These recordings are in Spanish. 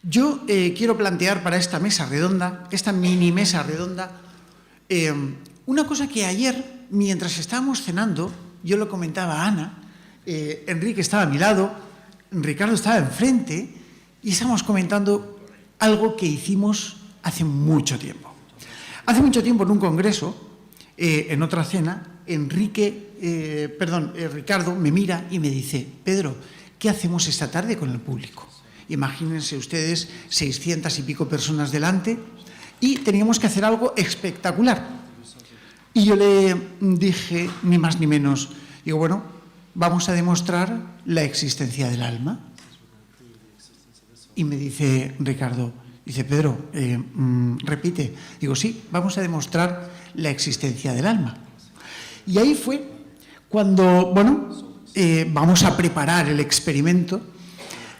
Yo quiero plantear para esta mesa redonda, esta mini mesa redonda, una cosa que ayer, mientras estábamos cenando, yo lo comentaba a Ana, Enrique estaba a mi lado, Ricardo estaba enfrente y estábamos comentando algo que hicimos hace mucho tiempo. Hace mucho tiempo en un congreso, en otra cena, Ricardo me mira y me dice: Pedro, ¿qué hacemos esta tarde con el público? Imagínense ustedes 600 y pico personas delante y teníamos que hacer algo espectacular. Y yo le dije, ni más ni menos, digo, bueno, vamos a demostrar la existencia del alma. Y me dice Ricardo, dice, Pedro, repite. Digo, sí, vamos a demostrar la existencia del alma. Y ahí fue cuando, vamos a preparar el experimento.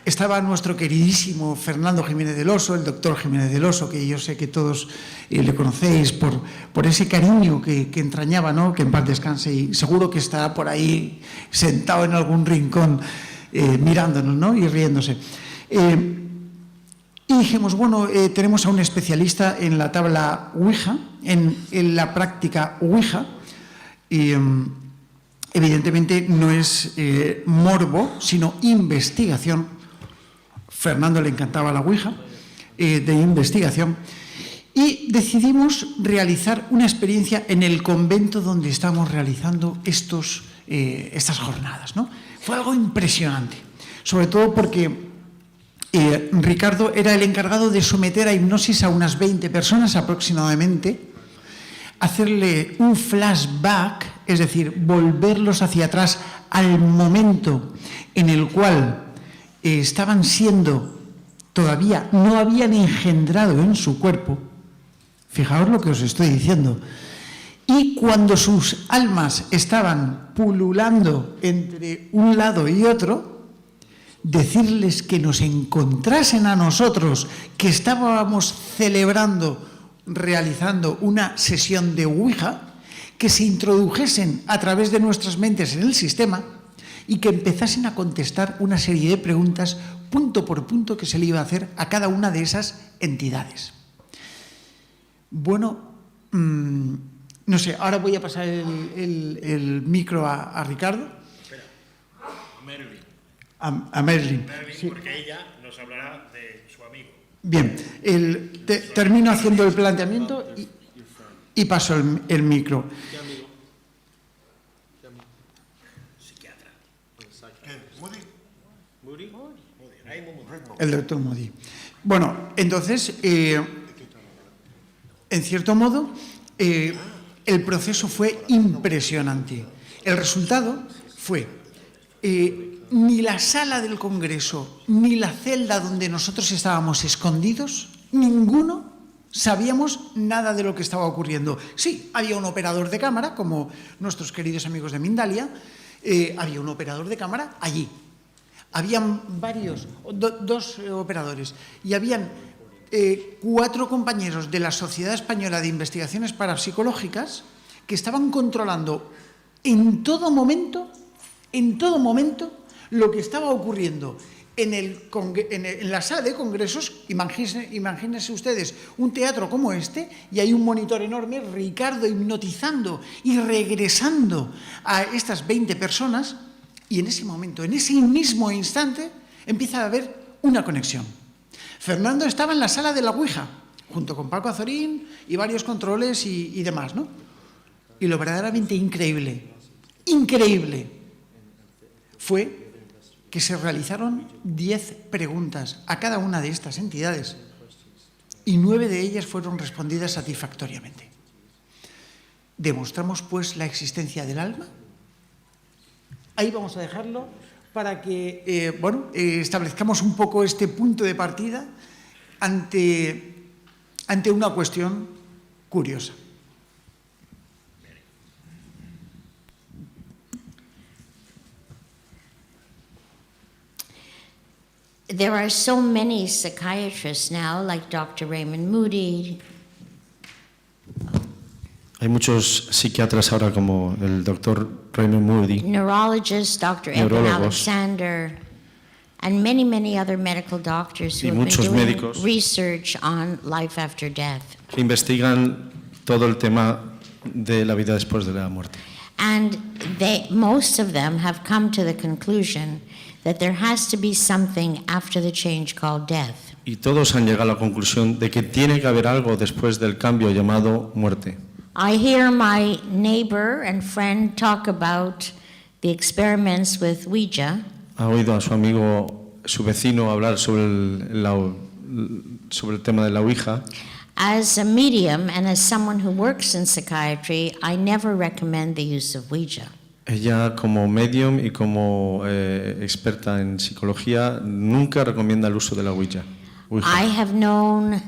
Estaba nuestro queridísimo Fernando Jiménez del Oso, el doctor Jiménez del Oso, que yo sé que todos le conocéis por ese cariño que entrañaba, ¿no? Que en paz descanse, y seguro que estará por ahí sentado en algún rincón mirándonos, ¿no? Y riéndose. Y dijimos, tenemos a un especialista en la tabla Ouija, en la práctica Ouija, y evidentemente no es morbo, sino investigación. Fernando le encantaba la Ouija, de investigación, y decidimos realizar una experiencia en el convento donde estamos realizando estas jornadas, ¿no? Fue algo impresionante, sobre todo porque Ricardo era el encargado de someter a hipnosis a unas 20 personas aproximadamente, hacerle un flashback, es decir, volverlos hacia atrás al momento en el cual estaban siendo, todavía no habían engendrado en su cuerpo, fijaos lo que os estoy diciendo, y cuando sus almas estaban pululando entre un lado y otro, decirles que nos encontrasen a nosotros, que estábamos celebrando, realizando una sesión de Ouija, que se introdujesen a través de nuestras mentes en el sistema y que empezasen a contestar una serie de preguntas punto por punto que se le iba a hacer a cada una de esas entidades. Bueno, no sé, ahora voy a pasar el micro a Ricardo. Espera, Merlin. A Merlin. Sí. Porque ella nos hablará de su amigo. Bien, termino haciendo el planteamiento y paso el micro. ¿Qué amigo? Psiquiatra. ¿Moody? El doctor Moody. Bueno, entonces, en cierto modo, el proceso fue impresionante. El resultado fue ni la sala del Congreso, ni la celda donde nosotros estábamos escondidos, ninguno sabíamos nada de lo que estaba ocurriendo. Sí, había un operador de cámara, como nuestros queridos amigos de Mindalia, había un operador de cámara allí. Habían dos operadores, y habían 4 compañeros de la Sociedad Española de Investigaciones Parapsicológicas que estaban controlando en todo momento lo que estaba ocurriendo en la sala de congresos. Imagínense ustedes un teatro como este, y hay un monitor enorme, Ricardo hipnotizando y regresando a estas 20 personas, y en ese momento, en ese mismo instante, empieza a haber una conexión. Fernando estaba en la sala de la Ouija, junto con Paco Azorín y varios controles y demás, ¿no? Y lo verdaderamente increíble fue que se realizaron 10 preguntas a cada una de estas entidades y 9 de ellas fueron respondidas satisfactoriamente. Demostramos, pues, la existencia del alma. Ahí vamos a dejarlo para que establezcamos un poco este punto de partida ante una cuestión curiosa. There are so many psychiatrists now, like Dr. Raymond Moody. Hay muchos psiquiatras ahora como el doctor Raymond Moody, Neurologists, Dr. Edwin Neurólogos. Alexander. and many, many other medical doctors who Y have been muchos doing médicos. research on life after death. que investigan todo el tema de la vida después de la muerte. And most of them have come to the conclusion that there has to be something after the change called death. Y todos han llegado a la conclusión de que tiene que haber algo después del cambio llamado muerte. I hear my neighbor and friend talk about the experiments with Ouija, Ha oído a su amigo, su vecino, hablar sobre el tema de la Ouija. As a medium and as someone who works in psychiatry, I never recommend the use of Ouija. Ella, como medium y como experta en psicología, nunca recomienda el uso de la Ouija. I have known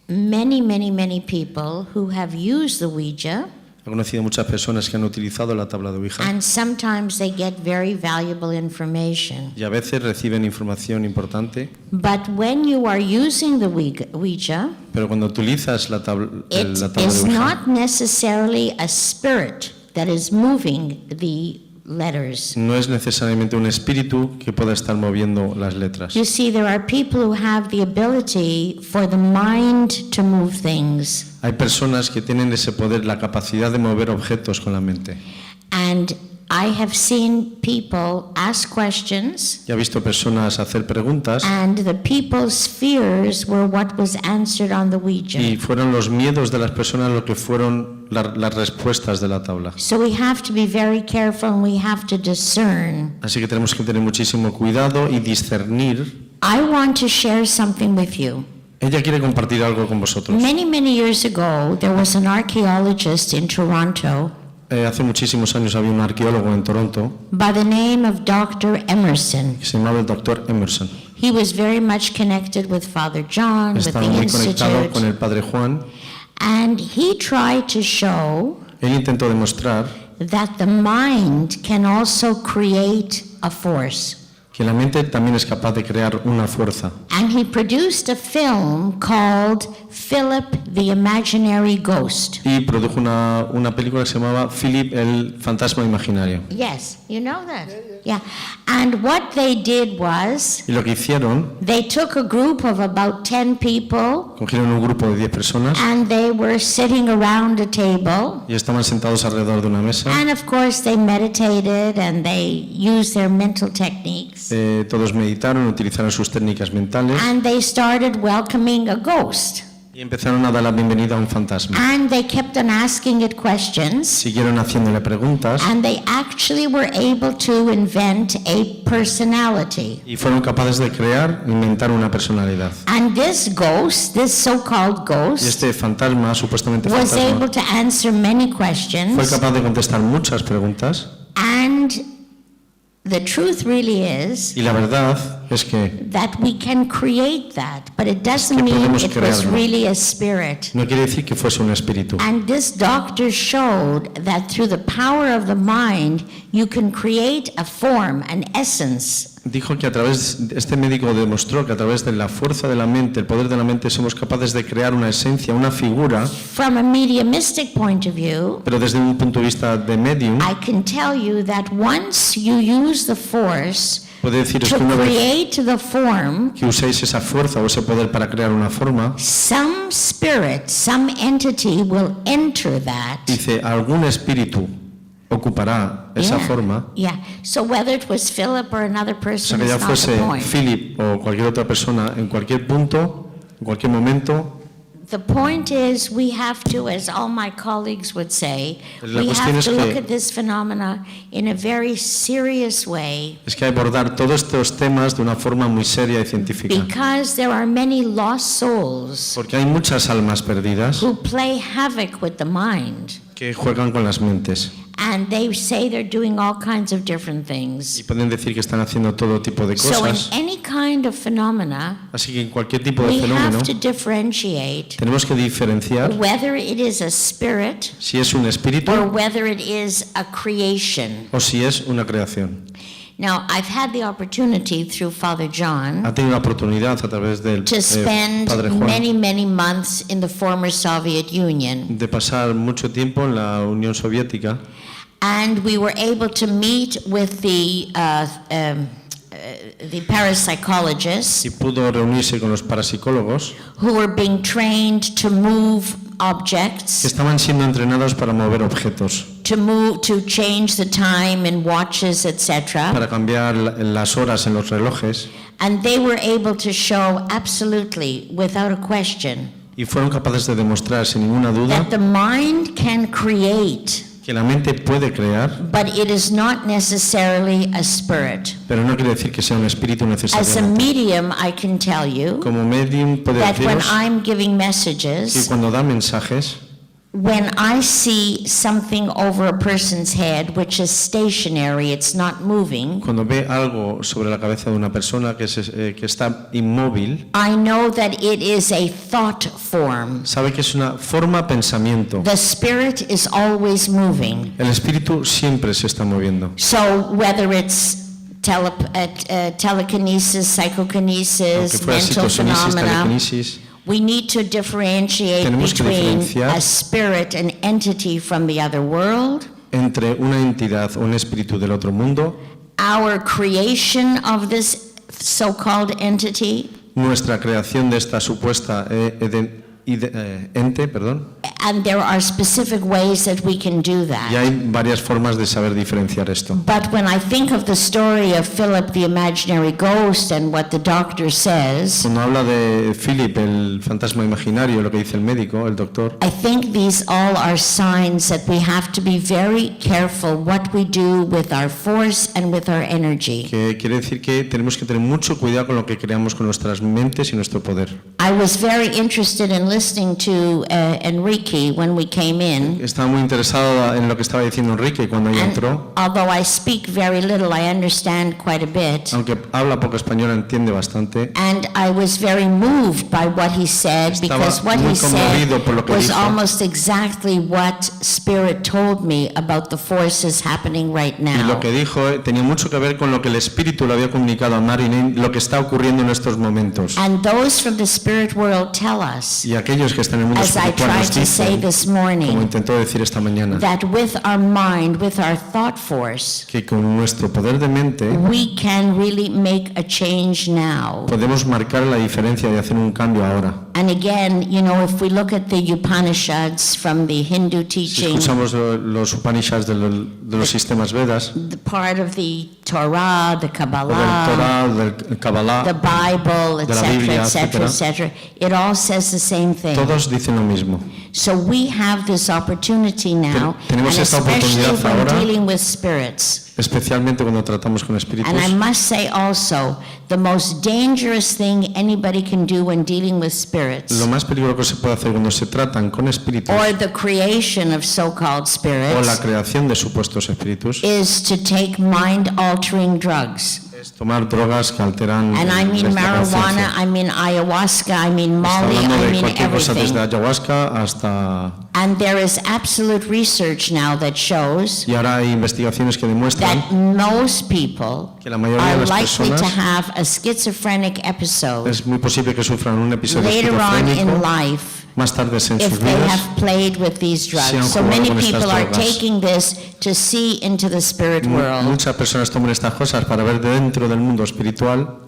many, many, many people who have used the Ouija, He conocido muchas personas que han utilizado la tabla de Ouija and sometimes they get very valuable information. y a veces reciben información importante, But when you are using the Ouija, pero cuando utilizas la tabla it de is Ouija, not necessarily a spirit that is moving the letters. no es necesariamente un espíritu que pueda estar moviendo las letras. You see, there are people who have the ability for the mind to move things. Hay personas que tienen ese poder, la capacidad de mover objetos con la mente. And I have seen people ask questions, Y he visto personas hacer preguntas and the people's fears were what was answered on the Ouija. y fueron los miedos de las personas lo que fueron las respuestas de la tabla. So we have to be very careful and we have to discern. Así que tenemos que tener muchísimo cuidado y discernir. I want to share something with you. Ella quiere compartir algo con vosotros. Many, many years ago, there was an archaeologist in Toronto Hace muchísimos años había un arqueólogo en Toronto by the name of Dr. Emerson. que se llamaba el Dr. Emerson. He was very much connected with Father John, with Estaba the muy conectado con Institute, el Padre Juan. and he tried to show Él intentó demostrar that the mind can also create a force. que la mente también es capaz de crear una fuerza. And he produced a film called Philip the Imaginary Ghost. Y produjo una película que se llamaba Philip el fantasma imaginario. Yes, you know that. Yeah. And what they did was Y lo que hicieron, they took a group of about 10 people cogieron un grupo de 10 personas and they were sitting around a table. y estaban sentados alrededor de una mesa. And of course, they meditated and they used their mental techniques. Todos meditaron, utilizaron sus técnicas mentales And they started welcoming a ghost. y empezaron a dar la bienvenida a un fantasma. And they kept on asking it questions. Siguieron haciéndole preguntas And they actually were able to invent a personality. y fueron capaces de inventar una personalidad. And this ghost, this so-called Y ghost, este fantasma, supuestamente was able fantasma, to answer many fue questions. capaz de contestar muchas preguntas And the truth really is y la verdad es que that we can create that, but it doesn't mean podemos it was crearlo. really a spirit. no quiere decir que fuese un espíritu. And this doctor showed that through the power of the mind, you can create a form, an essence. Dijo que este médico demostró que a través de la fuerza de la mente, el poder de la mente, somos capaces de crear una esencia, una figura, From a mediumistic point of view, pero desde un punto de vista de medium, I can tell you that once you use the force puede deciros to que una vez create the form, que uséis esa fuerza o ese poder para crear una forma, some spirit, some entity will enter that. dice, algún espíritu ocupará esa Yeah. forma. Yeah. So whether it was Philip or another O sea, person que is ya not fuese the point. Philip o cualquier otra persona, en cualquier punto, en cualquier momento, The point is, we have to, as all my colleagues would say, La we cuestión have es to que- look at this phenomena in a very serious way es que abordar todos estos temas de una forma muy seria y científica. because there are many lost souls Porque hay muchas almas perdidas who play havoc with the mind. que juegan con las mentes And they say they're doing all kinds of different y things. pueden decir que están haciendo todo tipo de So in cosas. any kind of phenomena, Así que en cualquier tipo de we fenómeno have to differentiate tenemos que diferenciar whether it is a spirit si es un espíritu or whether it is a creation. o si es una creación. Now, I've had the opportunity through Father John Ha tenido la oportunidad a través del to spend Padre Juan many, many months in the former Soviet Union. de pasar mucho tiempo en la Unión Soviética And we were able to meet with the the parapsychologists y pudo reunirse con los parapsicólogos who were being trained to move que objects, estaban siendo entrenados para mover objetos, to change the time in watches, etc. para cambiar las horas en los relojes, And they were able to show absolutely, without a question, y fueron capaces de demostrar sin ninguna duda that the mind can create, que la mente puede crear, but it is not necessarily a spirit. pero no quiere decir que sea un espíritu As a necesariamente. medium, I can tell you Como medium puede that when deciros I'm giving que messages, cuando da mensajes, when I see something over a person's head which is stationary, it's not moving, cuando ve algo sobre la cabeza de una persona que está inmóvil, I know that it is a thought form. sabe que es una forma pensamiento. The spirit is always moving. El espíritu siempre se está moviendo. So whether it's telekinesis, Aunque psychokinesis, fuera mental psicosonesis, phenomena, telequinesis, we need to differentiate Tenemos que between diferenciar a spirit, an entity from the other world, entre una entidad o un espíritu del otro mundo, our creation of this so-called entity, nuestra creación de esta supuesta ente, and there are specific ways that we can do y that. hay varias formas de saber diferenciar esto. But when I think of the story of Philip the imaginary ghost and what the doctor says, Cuando habla de Philip, el fantasma imaginario, lo que dice el médico, el doctor, I think these all are signs that we have to be very careful what we do with our force and with our energy. que quiere decir que tenemos que tener mucho cuidado con lo que creamos con nuestras mentes y nuestro poder. I was very interested in listening to Enrique when we came in. Estaba muy interesado en lo que estaba diciendo Enrique cuando ella And entró. although I speak very little, I understand quite a bit. Aunque habla poco español, entiende bastante. And I was very moved by what he said, Estaba because what muy he said conmovido por lo que was dijo. almost exactly what Spirit told me about the forces happening right Y lo now. que dijo tenía mucho que ver con lo que el espíritu le había comunicado a Marilyn, lo que está ocurriendo en estos momentos. And those from the spirit world tell us, Y aquellos que están en el mundo as I espiritual tried nos to say dicen, this como morning, intentó decir esta mañana, that with our mind, with our thought force, que con nuestro poder de mente we can really make a change now. podemos marcar la diferencia y hacer un cambio ahora. And again, you know, if we look at the Upanishads from the Hindu Si teaching, escuchamos los Upanishads de los sistemas Vedas, the part of the Torah, the o del Kabbalah, Torah, del Kabbalah, the Bible, de la etc., Biblia, etc., etcétera. etc., it all says the same thing. todos dicen lo mismo. So we have this opportunity now, and Tenemos esta especially oportunidad when ahora. dealing with spirits. Especialmente cuando tratamos con espíritus. And I must say also, the most dangerous thing anybody can do when dealing with spirits, Lo más peligroso que se puede hacer cuando se tratan con espíritus or the creation of so-called o la spirits, creación de supuestos espíritus is to take mind-altering drugs. es tomar drogas que alteran And I mean nuestra marijuana, conciencia. I mean ayahuasca, I mean Está Molly, hablando I de mean cualquier cosa, desde everything. ayahuasca hasta... And there is absolute research now that shows Y ahora hay investigaciones que demuestran that most people que la mayoría de are las likely to personas have a schizophrenic episode es muy posible que sufran un episodio later on in esquizofrénico life más tarde en sus if they vidas. have played with these Si han drugs. So jugado many con estas people are drogas. taking this to see into the spirit world. Muchas personas toman estas cosas para ver dentro del mundo espiritual.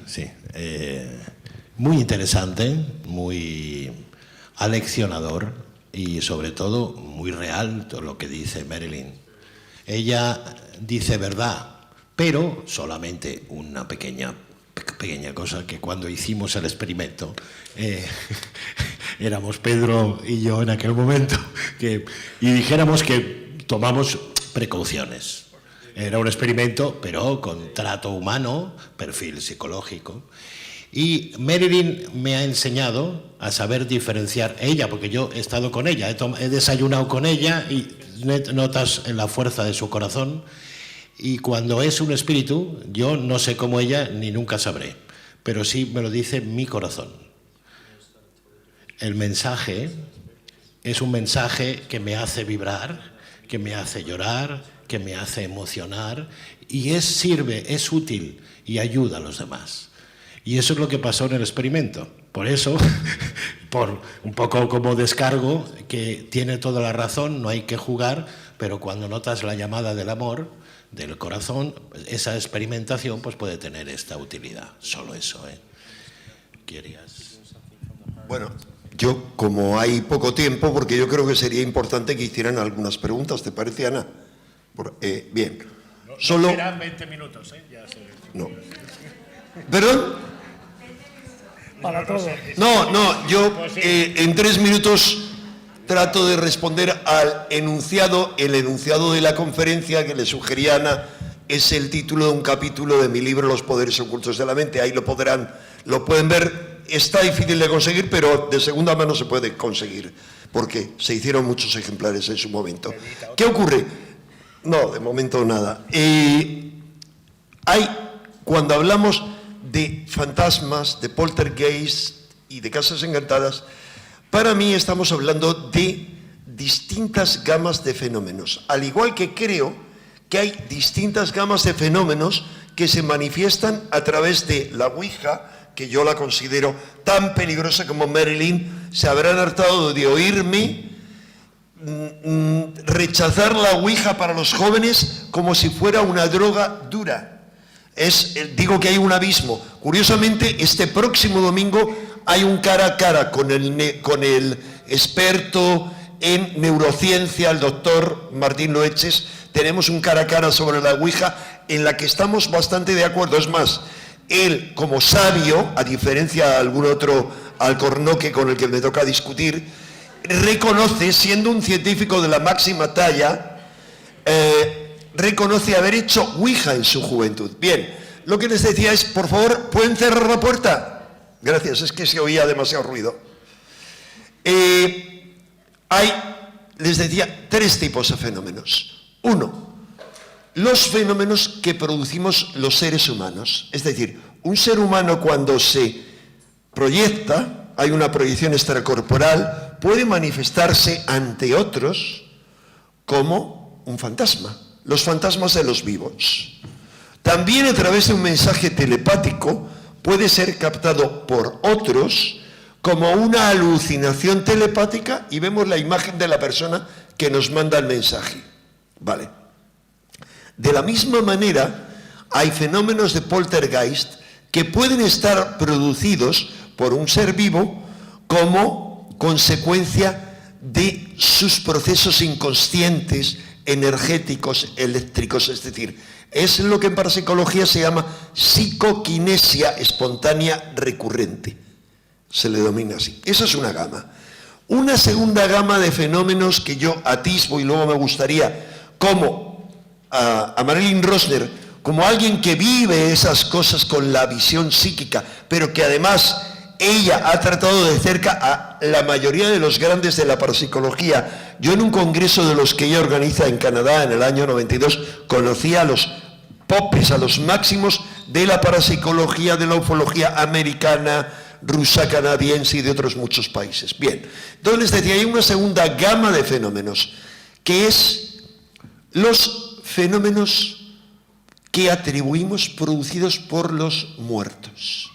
Sí. Muy interesante, muy aleccionador y sobre todo muy real todo lo que dice Marilyn. Ella dice verdad, pero solamente una pequeña cosa, que cuando hicimos el experimento, éramos Pedro y yo en aquel momento, y dijéramos que tomamos precauciones. Era un experimento, pero con trato humano, perfil psicológico. Y Marilyn me ha enseñado a saber diferenciar ella, porque yo he estado con ella, he desayunado con ella y notas en la fuerza de su corazón. Y cuando es un espíritu, yo no sé cómo ella, ni nunca sabré, pero sí me lo dice mi corazón. El mensaje es un mensaje que me hace vibrar, que me hace llorar, que me hace emocionar, y sirve, es útil y ayuda a los demás. Y eso es lo que pasó en el experimento. por eso, por un poco como descargo, que tiene toda la razón, no hay que jugar, pero cuando notas la llamada del amor, del corazón, esa experimentación pues puede tener esta utilidad. Solo eso, ¿eh? ¿Querías? Bueno, yo, como hay poco tiempo, porque yo creo que sería importante que hicieran algunas preguntas, ¿te parece, Ana? Bien. Solo... Serán 20 minutos, ¿eh? Ya sé. No. ¿Perdón? Para todo. No, yo en 3 minutos trato de responder al enunciado. El enunciado de la conferencia que le sugería Ana es el título de un capítulo de mi libro Los poderes ocultos de la mente. Ahí lo pueden ver. Está difícil de conseguir, pero de segunda mano se puede conseguir, porque se hicieron muchos ejemplares en su momento. ¿Qué ocurre? No, de momento nada. Cuando hablamos de fantasmas, de poltergeist y de casas encantadas, para mí estamos hablando de distintas gamas de fenómenos. Al igual que creo que hay distintas gamas de fenómenos que se manifiestan a través de la Ouija, que yo la considero tan peligrosa como Marilyn. Se habrán hartado de oírme rechazar la Ouija para los jóvenes como si fuera una droga dura. Digo que hay un abismo. Curiosamente, este próximo domingo hay un cara a cara con el experto en neurociencia, el doctor Martín Loeches. Tenemos un cara a cara sobre la Ouija en la que estamos bastante de acuerdo. Es más, él, como sabio, a diferencia de algún otro alcornoque con el que me toca discutir, reconoce, siendo un científico de la máxima talla, reconoce haber hecho Ouija en su juventud. Bien, lo que les decía es, por favor, ¿pueden cerrar la puerta? Gracias, es que se oía demasiado ruido. Les decía, 3 tipos de fenómenos. 1, los fenómenos que producimos los seres humanos. Es decir, un ser humano cuando se proyecta, hay una proyección extracorporal, puede manifestarse ante otros como un fantasma. Los fantasmas de los vivos. También a través de un mensaje telepático puede ser captado por otros como una alucinación telepática y vemos la imagen de la persona que nos manda el mensaje. Vale. De la misma manera, hay fenómenos de poltergeist que pueden estar producidos por un ser vivo como consecuencia de sus procesos inconscientes, energéticos, eléctricos, es decir, es lo que en parapsicología se llama psicoquinesia espontánea recurrente. Se le denomina así. Esa es una gama. Una segunda gama de fenómenos que yo atisbo y luego me gustaría, como a Marilyn Rosner, como alguien que vive esas cosas con la visión psíquica, pero que además ella ha tratado de cerca a la mayoría de los grandes de la parapsicología. Yo en un congreso de los que ella organiza en Canadá en el año 92, conocí a los popes, a los máximos de la parapsicología, de la ufología americana, rusa, canadiense y de otros muchos países. Bien, entonces les decía, hay una segunda gama de fenómenos, que es los fenómenos que atribuimos producidos por los muertos.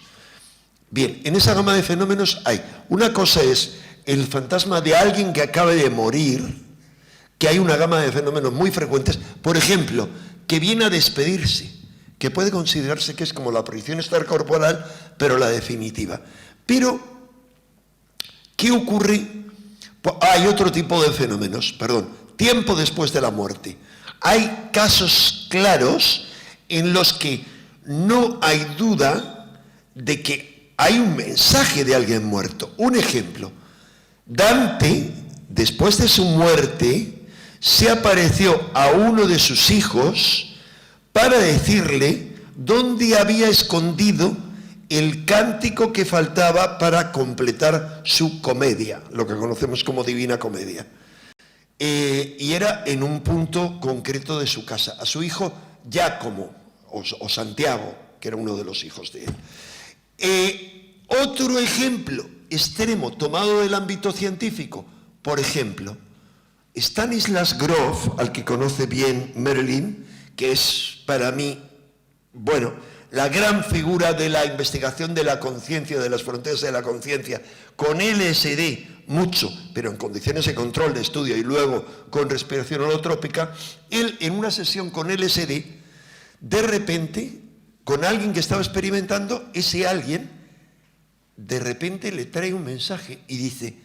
Bien, en esa gama de fenómenos hay, una cosa es el fantasma de alguien que acaba de morir, que hay una gama de fenómenos muy frecuentes, por ejemplo, que viene a despedirse, que puede considerarse que es como la aparición extracorporal, pero la definitiva. Pero, ¿qué ocurre? Hay otro tipo de fenómenos, tiempo después de la muerte. Hay casos claros en los que no hay duda de que hay un mensaje de alguien muerto. Un ejemplo, Dante, después de su muerte, se apareció a uno de sus hijos para decirle dónde había escondido el cántico que faltaba para completar su comedia, lo que conocemos como Divina Comedia. Y era en un punto concreto de su casa, a su hijo Giacomo, o Santiago, que era uno de los hijos de él. Otro ejemplo extremo tomado del ámbito científico, por ejemplo, Stanislas Grof, al que conoce bien Marilyn, que es para mí, la gran figura de la investigación de la conciencia, de las fronteras de la conciencia, con LSD, mucho, pero en condiciones de control de estudio y luego con respiración holotrópica, él en una sesión con LSD, de repente, con alguien que estaba experimentando, ese alguien, de repente le trae un mensaje y dice,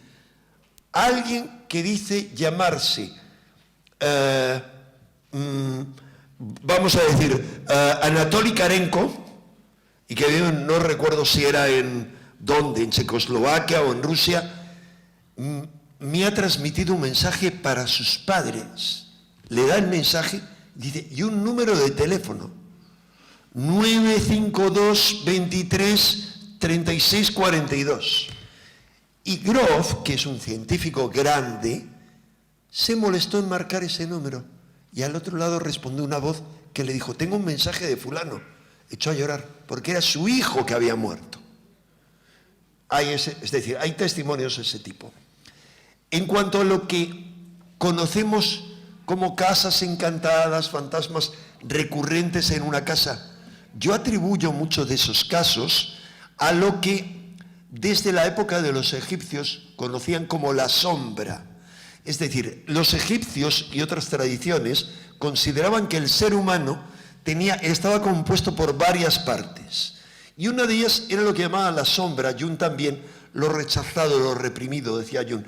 alguien que dice llamarse, vamos a decir, Anatoly Karenko, y que vive, no recuerdo si era en Checoslovaquia o en Rusia, me ha transmitido un mensaje para sus padres. Le da el mensaje, dice, y un número de teléfono, 952 23 36 42. Y Grof, que es un científico grande, se molestó en marcar ese número. Y al otro lado respondió una voz que le dijo, tengo un mensaje de fulano. Echó a llorar, porque era su hijo que había muerto. Es decir, hay testimonios de ese tipo. En cuanto a lo que conocemos como casas encantadas, fantasmas recurrentes en una casa, yo atribuyo muchos de esos casos a lo que desde la época de los egipcios conocían como la sombra. Es decir, los egipcios y otras tradiciones consideraban que el ser humano estaba compuesto por varias partes. Y una de ellas era lo que llamaba la sombra, Jung también, lo rechazado, lo reprimido, decía Jung.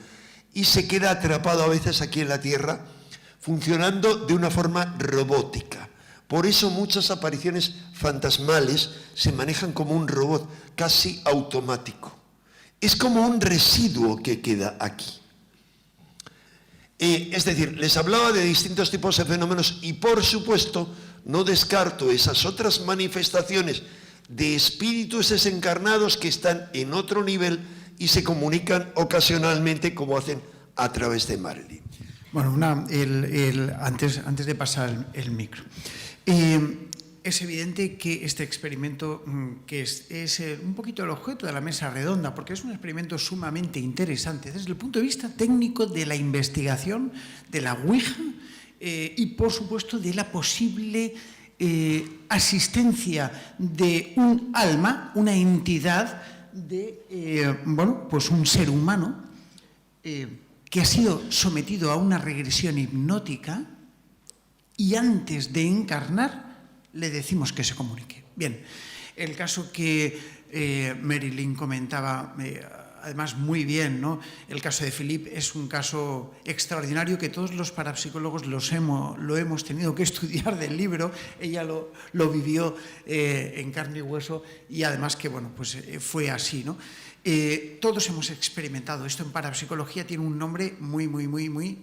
Y se queda atrapado a veces aquí en la Tierra, funcionando de una forma robótica. Por eso muchas apariciones fantasmales se manejan como un robot, casi automático. Es como un residuo que queda aquí. Es decir, les hablaba de distintos tipos de fenómenos y, por supuesto, no descarto esas otras manifestaciones de espíritus desencarnados que están en otro nivel y se comunican ocasionalmente como hacen a través de Marilyn. Bueno, antes de pasar el micro. Es evidente que este experimento, que es un poquito el objeto de la mesa redonda, porque es un experimento sumamente interesante desde el punto de vista técnico de la investigación de la Ouija y, por supuesto, de la posible asistencia de un alma, una entidad de, pues un ser humano que ha sido sometido a una regresión hipnótica y antes de encarnar le decimos que se comunique. Bien, el caso que Marilyn comentaba, además muy bien, ¿no? El caso de Philippe es un caso extraordinario que todos los parapsicólogos lo hemos tenido que estudiar del libro. Ella lo vivió en carne y hueso y además que, bueno, pues fue así, ¿no? Todos hemos experimentado esto en parapsicología, tiene un nombre muy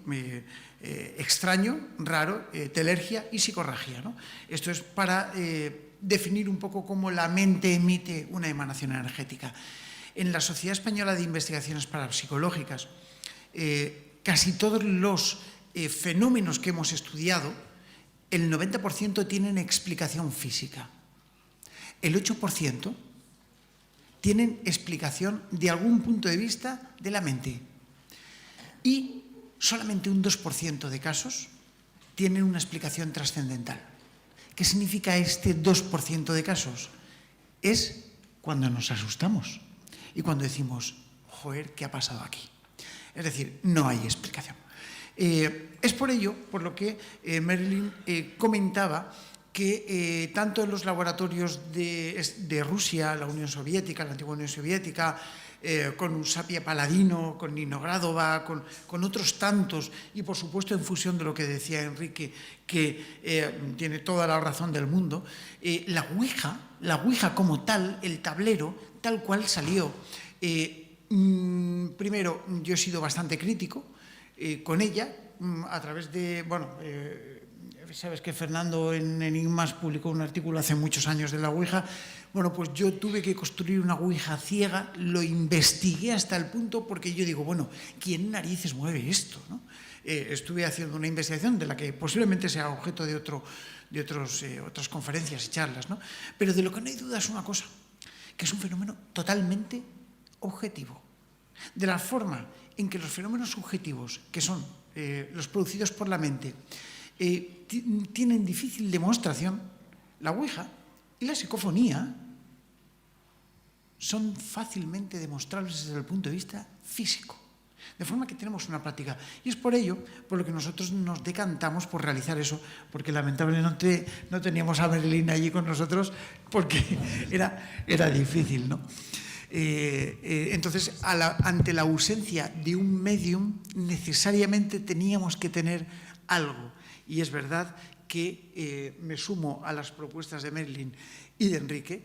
extraño, raro, telergia y psicorragia, ¿no? Esto es para definir un poco cómo la mente emite una emanación energética. En la Sociedad Española de Investigaciones Parapsicológicas, casi todos los fenómenos que hemos estudiado, el 90% tienen explicación física. El 8% tienen explicación de algún punto de vista de la mente. Y solamente un 2% de casos tienen una explicación trascendental. ¿Qué significa este 2% de casos? Es cuando nos asustamos y cuando decimos, joder, ¿qué ha pasado aquí? Es decir, no hay explicación. Es por ello, por lo que Marilyn comentaba que tanto en los laboratorios de Rusia, la Unión Soviética, la antigua Unión Soviética, con Usapia Paladino, con Nino Gradova, con otros tantos, y por supuesto en fusión de lo que decía Enrique, que tiene toda la razón del mundo, la Ouija como tal, el tablero, tal cual salió. Primero, yo he sido bastante crítico con ella, a través de, sabes que Fernando en Enigmas publicó un artículo hace muchos años de la Ouija. Bueno, pues yo tuve que construir una Ouija ciega, lo investigué hasta el punto porque yo digo, bueno, ¿quién narices mueve esto, no? Estuve haciendo una investigación de la que posiblemente sea objeto de otras conferencias y charlas, ¿no? Pero de lo que no hay duda es una cosa, que es un fenómeno totalmente objetivo. De la forma en que los fenómenos subjetivos, que son los producidos por la mente, tienen difícil demostración, la Ouija y la psicofonía son fácilmente demostrables desde el punto de vista físico. De forma que tenemos una práctica. Y es por ello por lo que nosotros nos decantamos por realizar eso, porque lamentablemente no teníamos a Merlín allí con nosotros, porque era difícil, ¿no? Entonces, ante la ausencia de un medium, necesariamente teníamos que tener algo. Y es verdad que me sumo a las propuestas de Merlín y de Enrique,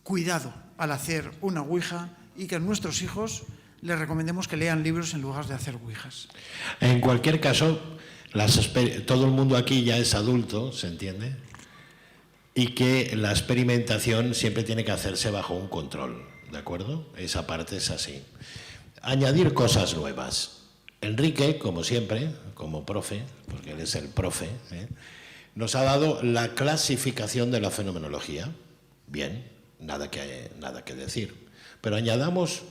cuidado al hacer una ouija y que a nuestros hijos les recomendemos que lean libros en lugar de hacer ouijas. En cualquier caso, todo el mundo aquí ya es adulto, ¿se entiende? Y que la experimentación siempre tiene que hacerse bajo un control, ¿de acuerdo? Esa parte es así. Añadir cosas nuevas. Enrique, como siempre, como profe, porque él es el profe, nos ha dado la clasificación de la fenomenología. Bien, nada que decir. Pero añadamos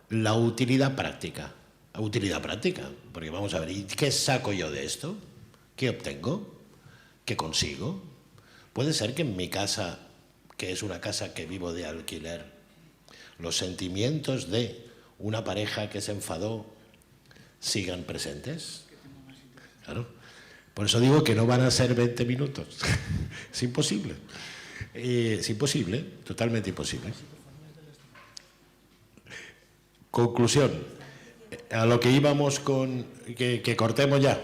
la utilidad práctica. Utilidad práctica, porque vamos a ver, ¿y qué saco yo de esto? ¿Qué obtengo? ¿Qué consigo? Puede ser que en mi casa, que es una casa que vivo de alquiler, los sentimientos de una pareja que se enfadó sigan presentes. Claro. Por eso digo que no van a ser 20 minutos. Es imposible. Es imposible, totalmente imposible. Conclusión. A lo que íbamos con... Que cortemos ya.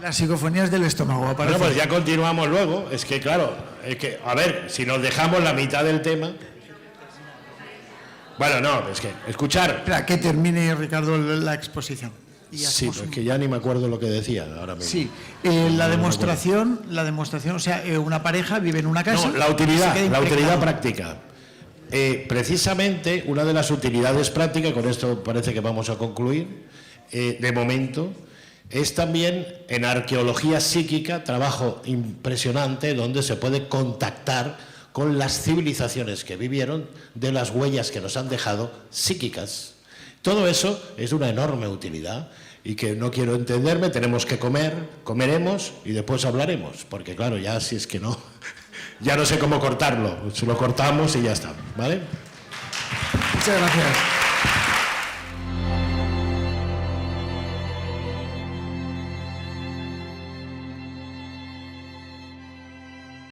Las psicofonías del estómago, aparece. Bueno, pues ya continuamos luego. Es que, claro, a ver, si nos dejamos la mitad del tema... Bueno, no, es que, escuchar... Espera, que termine, Ricardo, la exposición. Sí, es que ya ni me acuerdo lo que decía ahora mismo. Sí, la demostración, o sea, una pareja vive en una casa... No, la utilidad práctica. Precisamente una de las utilidades prácticas, con esto parece que vamos a concluir, de momento, es también en arqueología psíquica, trabajo impresionante donde se puede contactar con las civilizaciones que vivieron, de las huellas que nos han dejado psíquicas. Todo eso es una enorme utilidad y que no quiero entenderme, tenemos que comer, comeremos y después hablaremos, porque claro, ya si es que no... Ya no sé cómo cortarlo, lo cortamos y ya está, ¿vale? Muchas gracias.